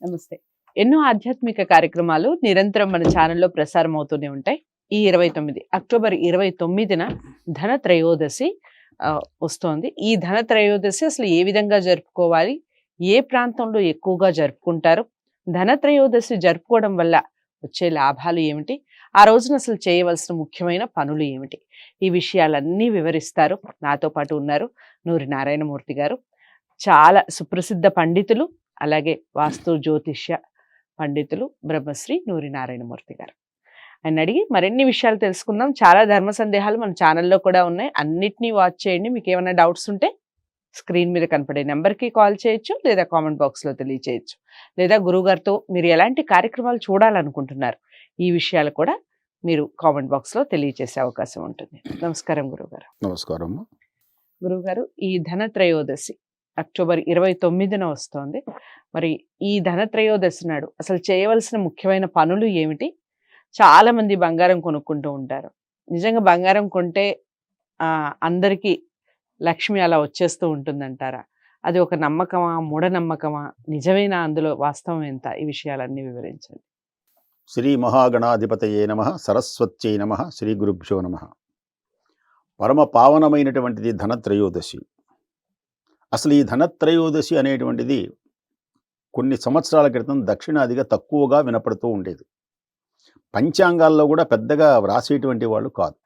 నమస్తే. ఎన్నో ఆధ్యాత్మిక కార్యక్రమాలు నిరంతరం మన ఛానల్లో ప్రసారం అవుతూనే ఉంటాయి. ఈ 29 అక్టోబర్ 29న ధనత్రయోదశి వస్తోంది. ఈ ధనత్రయోదశి అసలు ఏ విధంగా జరుపుకోవాలి? ఏ ప్రాంతంలో ఎక్కువగా జరుపుకుంటారు? ధనత్రయోదశి జరుపుకోవడం వల్ల వచ్చే లాభాలు ఏమిటి? ఆ రోజున అసలు చేయవలసిన ముఖ్యమైన పనులు ఏమిటి? ఈ విషయాలన్నీ వివరిస్తారు. నాతో పాటు ఉన్నారు నూరి నారాయణమూర్తి గారు. చాలా సుప్రసిద్ధ పండితులు, అలాగే వాస్తు జ్యోతిష్య పండితులు బ్రహ్మశ్రీ నూరి నారాయణమూర్తి గారు. ఆయన అడిగి మరిన్ని విషయాలు తెలుసుకుందాం. చాలా ధర్మ సందేహాలు మన ఛానల్లో కూడా ఉన్నాయి. అన్నిటినీ వాచ్ చేయండి. మీకు ఏమైనా డౌట్స్ ఉంటే స్క్రీన్ మీద కనపడే నెంబర్కి కాల్ చేయొచ్చు, లేదా కామెంట్ బాక్స్లో తెలియచేయచ్చు, లేదా గురువుగారితో మీరు ఎలాంటి కార్యక్రమాలు చూడాలనుకుంటున్నారు ఈ విషయాలు కూడా మీరు కామెంట్ బాక్స్లో తెలియచేసే అవకాశం ఉంటుంది. నమస్కారం గురువుగారు. నమస్కారం. గురువుగారు, ఈ ధనత్రయోదశి అక్టోబర్ 29న వస్తోంది. మరి ఈ ధనత్రయోదశి నాడు అసలు చేయవలసిన ముఖ్యమైన పనులు ఏమిటి? చాలా మంది బంగారం కొనుక్కుంటూ ఉంటారు. నిజంగా బంగారం కొంటే అందరికీ లక్ష్మి అలా వచ్చేస్తూ ఉంటుందంటారా? అది ఒక నమ్మకమా, మూఢనమ్మకమా, నిజమైన అందులో వాస్తవం ఎంత? ఈ విషయాలన్నీ వివరించండి. శ్రీ మహాగణాధిపతయే నమః, సరస్వత్యై నమః, శ్రీ గురుభ్యో నమః. పరమ పావనమైనటువంటిది ధనత్రయోదశి. అసలు ఈ ధనత్రయోదశి అనేటువంటిది కొన్ని సంవత్సరాల క్రితం దక్షిణాదిగా తక్కువగా వినపడుతూ ఉండేది. పంచాంగాల్లో కూడా పెద్దగా వ్రాసేటువంటి వాళ్ళు కాదు.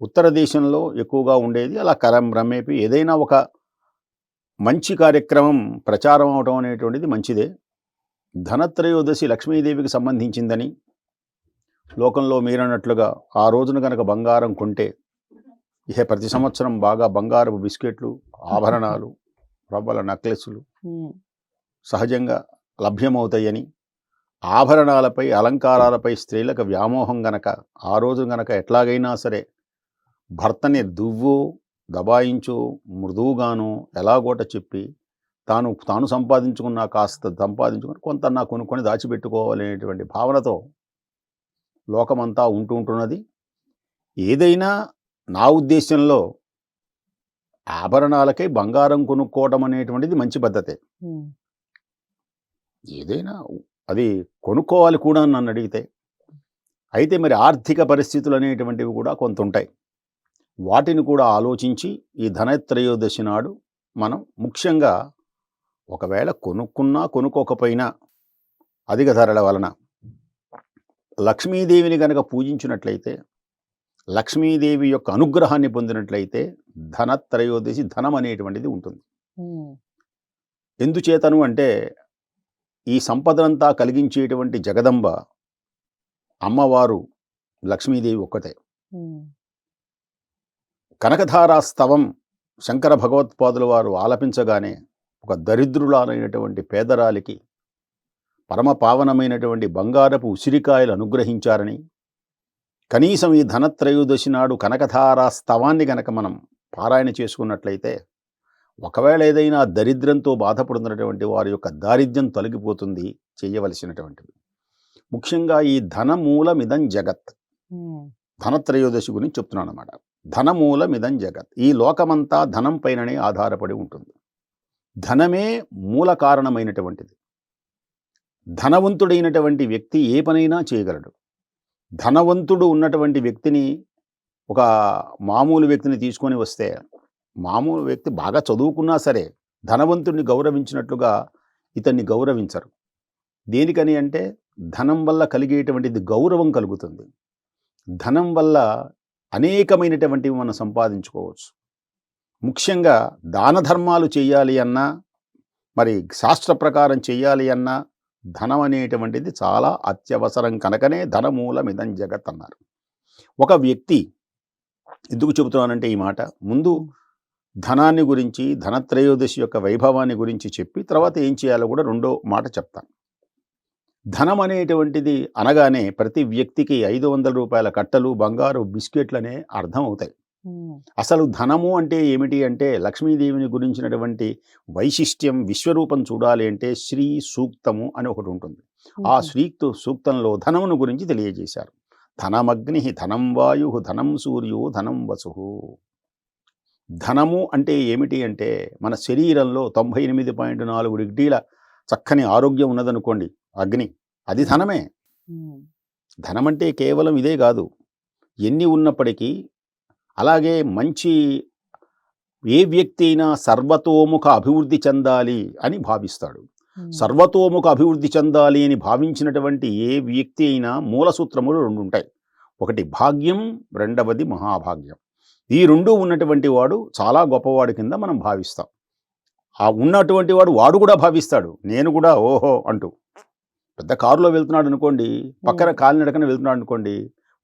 ఉత్తర దేశంలో ఎక్కువగా ఉండేది. అలా రమేపి ఏదైనా ఒక మంచి కార్యక్రమం ప్రచారం అవడం అనేటువంటిది మంచిదే. ధనత్రయోదశి లక్ష్మీదేవికి సంబంధించిందని లోకంలో మీరన్నట్లుగా ఆ రోజున కనుక బంగారం కొంటే ప్రతి సంవత్సరం బాగా బంగారపు బిస్కెట్లు, ఆభరణాలు, రవ్వల నెక్లెస్లు సహజంగా లభ్యమవుతాయని, ఆభరణాలపై, అలంకారాలపై స్త్రీలకు వ్యామోహం గనక ఆ రోజు గనక ఎట్లాగైనా సరే భర్తని దువ్వు దబాయించు మృదువుగాను ఎలాగోట చెప్పి తాను సంపాదించుకున్న కాస్త సంపాదించుకుని కొంత నా కొనుక్కొని దాచిపెట్టుకోవాలనేటువంటి భావనతో లోకమంతా ఉంటున్నది. ఏదైనా నా ఉద్దేశంలో ఆభరణాలకై బంగారం కొనుక్కోవడం అనేటువంటిది మంచి పద్ధతే. ఏదైనా అది కొనుక్కోవాలి కూడా నన్ను అడిగితే. అయితే మరి ఆర్థిక పరిస్థితులు అనేటువంటివి కూడా కొంత ఉంటాయి. వాటిని కూడా ఆలోచించి ఈ ధనత్రయోదశి నాడు మనం ముఖ్యంగా ఒకవేళ కొనుక్కున్నా కొనుక్కోకపోయినా అధిక ధరల వలన లక్ష్మీదేవిని కనుక పూజించినట్లయితే, లక్ష్మీదేవి యొక్క అనుగ్రహాన్ని పొందినట్లయితే ధనత్రయోదశి ధనం అనేటువంటిది ఉంటుంది. ఎందుచేతను అంటే ఈ సంపదనంతా కలిగించేటువంటి జగదంబ అమ్మవారు లక్ష్మీదేవి ఒక్కతే. కనకధారాస్తవం శంకర భగవత్పాదుల వారు ఆలపించగానే ఒక దరిద్రులైనటువంటి పేదరాలికి పరమ పావనమైనటువంటి బంగారపు ఉసిరికాయలు అనుగ్రహించారని, కనీసం ఈ ధనత్రయోదశి నాడు కనకధారాస్తవాన్ని గనక మనం పారాయణ చేసుకున్నట్లయితే ఒకవేళ ఏదైనా దరిద్రంతో బాధపడుతున్నటువంటి వారి యొక్క దారిద్ర్యం తొలగిపోతుంది. చేయవలసినటువంటివి ముఖ్యంగా ఈ ధనమూలమిదం జగత్, ధనత్రయోదశి గురించి చెప్తున్నాను అన్నమాట. ధనమూలమిదం జగత్, ఈ లోకమంతా ధనం పైననే ఆధారపడి ఉంటుంది. ధనమే మూల కారణమైనటువంటిది. ధనవంతుడైనటువంటి వ్యక్తి ఏ పనైనా చేయగలడు. ధనవంతుడు ఉన్నటువంటి వ్యక్తిని ఒక మామూలు వ్యక్తిని తీసుకొని వస్తే, మామూలు వ్యక్తి బాగా చదువుకున్నా సరే ధనవంతుడిని గౌరవించినట్లుగా ఇతన్ని గౌరవించరు. దేనికని అంటే ధనం వల్ల కలిగేటువంటిది గౌరవం కలుగుతుంది. ధనం వల్ల అనేకమైనటువంటివి మనం సంపాదించుకోవచ్చు. ముఖ్యంగా దాన ధర్మాలు చేయాలి అన్నా, మరి శాస్త్ర ప్రకారం చేయాలి అన్నా ధనం అనేటువంటిది చాలా అత్యవసరం. కనుకనే ధనమూలమిదం జగత్ అన్నారు. ఒక వ్యక్తి, ఎందుకు చెబుతున్నానంటే ఈ మాట ముందు ధనాన్ని గురించి, ధనత్రయోదశి యొక్క వైభవాన్ని గురించి చెప్పి తర్వాత ఏం చేయాలో కూడా రెండో మాట చెప్తాను. ధనం అనేటువంటిది అనగానే ప్రతి వ్యక్తికి 500 రూపాయల కట్టలు, బంగారు బిస్కెట్లనే అర్థం అవుతాయి. అసలు ధనము అంటే ఏమిటి అంటే లక్ష్మీదేవిని గురించినటువంటి వైశిష్ట్యం, విశ్వరూపం చూడాలి అంటే శ్రీ సూక్తము అని ఒకటి ఉంటుంది. ఆ శ్రీ సూక్తంలో ధనమును గురించి తెలియజేశారు. ధనమగ్ని, ధనం వాయు, ధనం సూర్యో, ధనం వసు. ధనము అంటే ఏమిటి అంటే మన శరీరంలో 98.4 డిగ్రీల చక్కని ఆరోగ్యం ఉన్నదనుకోండి, అగ్ని, అది ధనమే. ధనం అంటే కేవలం ఇదే కాదు, ఎన్ని ఉన్నప్పటికీ. అలాగే మంచి ఏ వ్యక్తి అయినా సర్వతోముఖ అభివృద్ధి చెందాలి అని భావిస్తాడు. సర్వతోముఖ అభివృద్ధి చెందాలి అని భావించినటువంటి ఏ వ్యక్తి అయినా మూల సూత్రములు 2 ఉంటాయి. ఒకటి భాగ్యం, రెండవది మహాభాగ్యం. ఈ 2 ఉన్నటువంటి వాడు చాలా గొప్పవాడి కింద మనం భావిస్తాం. ఆ ఉన్నటువంటి వాడు కూడా భావిస్తాడు, నేను కూడా ఓహో అంటూ. పెద్ద కారులో వెళ్తున్నాడు అనుకోండి, పక్కన కాలినడకన వెళ్తున్నాడు అనుకోండి,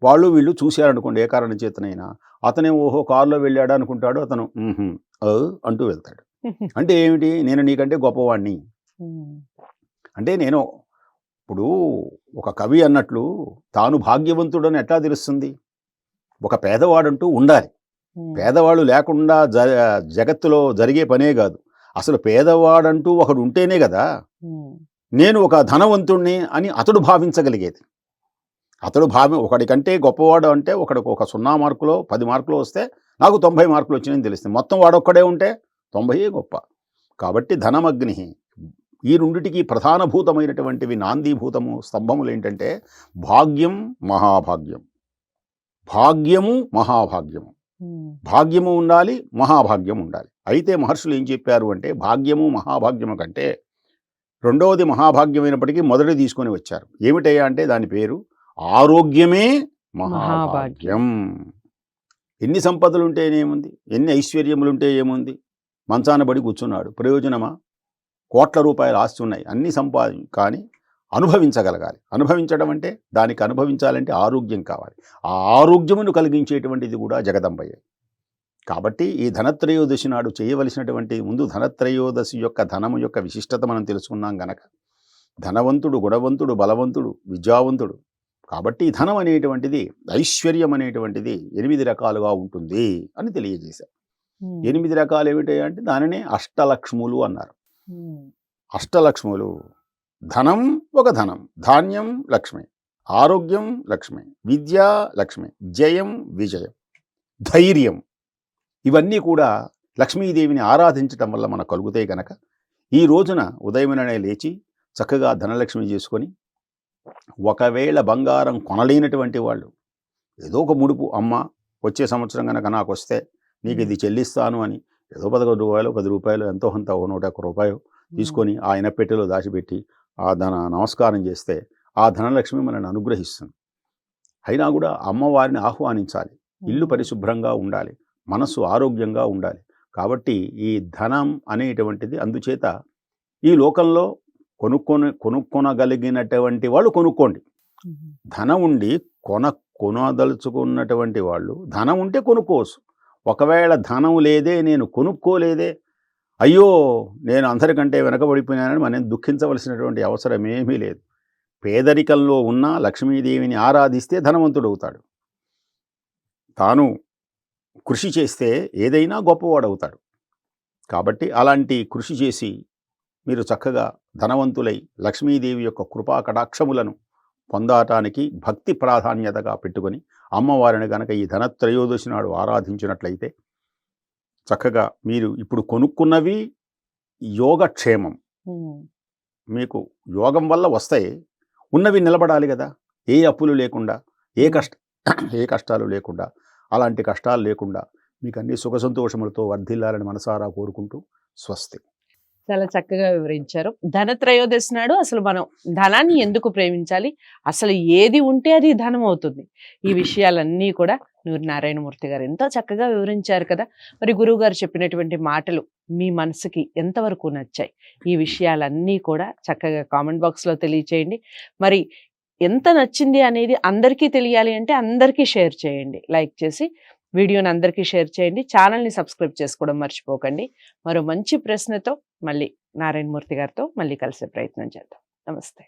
వాళ్ళు వీళ్ళు చూశారనుకోండి, ఏ కారణం చేతనైనా, అతనే ఓహో కారులో వెళ్ళాడా అనుకుంటాడు, అతను అంటూ వెళ్తాడు. అంటే ఏమిటి, నేను నీకంటే గొప్పవాడిని అంటే. నేను ఇప్పుడు ఒక కవి అన్నట్లు, తాను భాగ్యవంతుడని ఎట్లా తెలుస్తుంది? ఒక పేదవాడంటూ ఉండాలి. పేదవాళ్ళు లేకుండా జగత్తులో జరిగే పనే కాదు. అసలు పేదవాడంటూ ఒకడు ఉంటేనే కదా నేను ఒక ధనవంతుణ్ణి అని అతడు భావించగలిగేది. అతడు ఒకడి కంటే గొప్పవాడు అంటే, ఒకడికి ఒక 0 మార్కులో 10 మార్కులు వస్తే నాకు 90 మార్కులు వచ్చినాయని తెలుస్తుంది. మొత్తం వాడొక్కడే ఉంటే 90 గొప్ప. కాబట్టి ధనమగ్ని, ఈ రెండిటికి ప్రధానభూతమైనటువంటివి, నాందీభూతము స్తంభములు ఏంటంటే భాగ్యం, మహాభాగ్యం. భాగ్యము, మహాభాగ్యము. భాగ్యము ఉండాలి, మహాభాగ్యం ఉండాలి. అయితే మహర్షులు ఏం చెప్పారు అంటే, భాగ్యము మహాభాగ్యము కంటే రెండవది మహాభాగ్యమైనప్పటికీ మొదటి తీసుకొని వచ్చారు. ఏమిటయ్యా అంటే, దాని పేరు ఆరోగ్యమే మహాభాగ్యం. ఎన్ని సంపదలు ఉంటే ఏముంది, ఎన్ని ఐశ్వర్యములుంటే ఏముంది, మంచాన పడి కూర్చున్నాడు, ప్రయోజనమా? కోట్ల రూపాయల ఆస్తి ఉన్నాయి, అన్ని కానీ అనుభవించగలగాలి. అనుభవించడం అంటే, దానికి అనుభవించాలంటే ఆరోగ్యం కావాలి. ఆ ఆరోగ్యమును కలిగించేటువంటిది కూడా జగదంబయ్యే. కాబట్టి ఈ ధనత్రయోదశి నాడు చేయవలసినటువంటి ముందు ధనత్రయోదశి యొక్క ధనము యొక్క విశిష్టత మనం తెలుసుకున్నాం గనక, ధనవంతుడు, గుణవంతుడు, బలవంతుడు, విద్యావంతుడు. కాబట్టి ధనం అనేటువంటిది, ఐశ్వర్యం అనేటువంటిది 8 రకాలుగా ఉంటుంది అని తెలియజేశారు. 8 రకాలు ఏమిటి అంటే, దానినే అష్టలక్ష్ములు అన్నారు. అష్టలక్ష్ములు: ధనం ఒక ధనం, ధాన్యం లక్ష్మి, ఆరోగ్యం లక్ష్మి, విద్య లక్ష్మి, జయం విజయం, ధైర్యం. ఇవన్నీ కూడా లక్ష్మీదేవిని ఆరాధించటం వల్ల మనకు కలుగుతాయి కనుక, ఈ రోజున ఉదయమనే లేచి చక్కగా ధనలక్ష్మి చేసుకొని, ఒకవేళ బంగారం కొనలేనటువంటి వాళ్ళు ఏదో ఒక ముడుపు, అమ్మ వచ్చే సంవత్సరం కనుక నాకు వస్తే నీకు ఇది చెల్లిస్తాను అని ఏదో 11 రూపాయలు 10 రూపాయలు ఎంతో కొంత 101 రూపాయలు తీసుకొని ఆయన పెట్టెలో దాచిపెట్టి ఆ నమస్కారం చేస్తే ఆ ధనలక్ష్మి మనల్ని అనుగ్రహిస్తుంది. అయినా కూడా అమ్మవారిని ఆహ్వానించాలి. ఇల్లు పరిశుభ్రంగా ఉండాలి, మనస్సు ఆరోగ్యంగా ఉండాలి. కాబట్టి ఈ ధనం అనేటువంటిది, అందుచేత ఈ లోకంలో కొనుక్కొనగలిగినటువంటి వాళ్ళు కొనుక్కోండి. ధనం ఉండి కొనదలుచుకున్నటువంటి వాళ్ళు, ధనం ఉంటే కొనుక్కోవచ్చు. ఒకవేళ ధనం లేదే, నేను కొనుక్కోలేదే, అయ్యో నేను అందరికంటే వెనకబడిపోయినానని మనం దుఃఖించవలసినటువంటి అవసరం ఏమీ లేదు. పేదరికంలో ఉన్న లక్ష్మీదేవిని ఆరాధిస్తే ధనవంతుడవుతాడు. తాను కృషి చేస్తే ఏదైనా గొప్పవాడవుతాడు. కాబట్టి అలాంటి కృషి చేసి మీరు చక్కగా ధనవంతులై లక్ష్మీదేవి యొక్క కృపా కటాక్షములను పొందటానికి భక్తి ప్రాధాన్యతగా పెట్టుకొని అమ్మవారిని కనుక ఈ ధనత్రయోదశి నాడు ఆరాధించినట్లయితే చక్కగా మీరు ఇప్పుడు కొనుక్కున్నవి యోగక్షేమం, మీకు యోగం వల్ల వస్తాయి. ఉన్నవి నిలబడాలి కదా, ఏ అప్పులు లేకుండా, ఏ కష్టాలు లేకుండా, అలాంటి కష్టాలు లేకుండా మీకు అన్ని సుఖ సంతోషములతో వర్ధిల్లాలని మనసారా కోరుకుంటూ స్వస్తి. చాలా చక్కగా వివరించారు. ధనత్రయోదశి నాడు అసలు మనం ధనాన్ని ఎందుకు ప్రేమించాలి, అసలు ఏది ఉంటే అది ధనం అవుతుంది, ఈ విషయాలన్నీ కూడా నూరి నారాయణమూర్తి గారు ఎంతో చక్కగా వివరించారు కదా. మరి గురువు గారు చెప్పినటువంటి మాటలు మీ మనసుకి ఎంతవరకు నచ్చాయి, ఈ విషయాలన్నీ కూడా చక్కగా కామెంట్ బాక్స్లో తెలియచేయండి. మరి ఎంత నచ్చింది అనేది అందరికీ తెలియాలి అంటే అందరికీ షేర్ చేయండి, లైక్ చేసి వీడియోని అందరికీ షేర్ చేయండి, ఛానల్ని సబ్స్క్రైబ్ చేసుకోవడం మర్చిపోకండి. మరో మంచి ప్రశ్నతో మళ్ళీ నారాయణమూర్తి గారితో మళ్ళీ కలిసే ప్రయత్నం చేద్దాం. నమస్తే.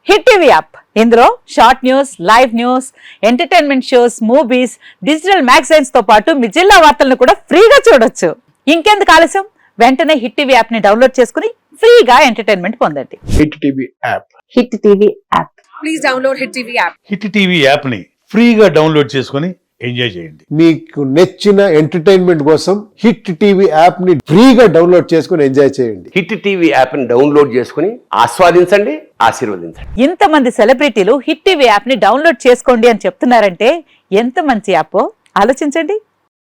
హిట్ టీవీ యాప్, ఇందులో short news, live news, entertainment shows, movies, digital magazines తో పాటు మీ జిల్లా వార్తలను కూడా ఫ్రీగా చూడొచ్చు. ఇంకెందుకు ఆలస్యం, వెంటనే హిట్ టీవీ యాప్ ని డౌన్లోడ్ చేసుకుని ఫ్రీగా ఎంటర్టైన్మెంట్ పొందండి. Hit TV app, hit TV app, please download hit TV app. Hit TV app ని ఫ్రీగా డౌన్లోడ్ చేసుకొని ఎంజాయ్ చేయండి. మీకు నచ్చిన ఎంటర్టైన్మెంట్ కోసం హిట్ టీవీ యాప్ ని ఫ్రీగా డౌన్లోడ్ చేసుకుని ఎంజాయ్ చేయండి. హిట్ టీవీ యాప్ని డౌన్లోడ్ చేసుకుని ఆస్వాదించండి, ఆశీర్వదించండి. ఇంతమంది సెలబ్రిటీలు హిట్ టీవీ యాప్ ని డౌన్లోడ్ చేసుకోండి అని చెప్తున్నారంటే ఎంత మంచి యాప్ ఆలోచించండి.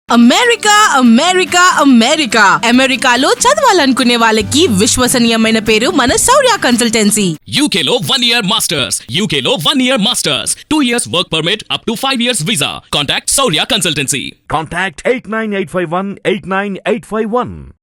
అమెరికా అమెరికా అమెరికా అమెరికాలో చదవాలనుకునే వాళ్ళకి విశ్వసనీయమైన పేరు మన శౌర్య consultancy. UK Law 1 Year Masters. UK Law 1 Year Masters. 2 years work permit up to 5 years visa. Contact Saurya Consultancy. Contact 89851 89851.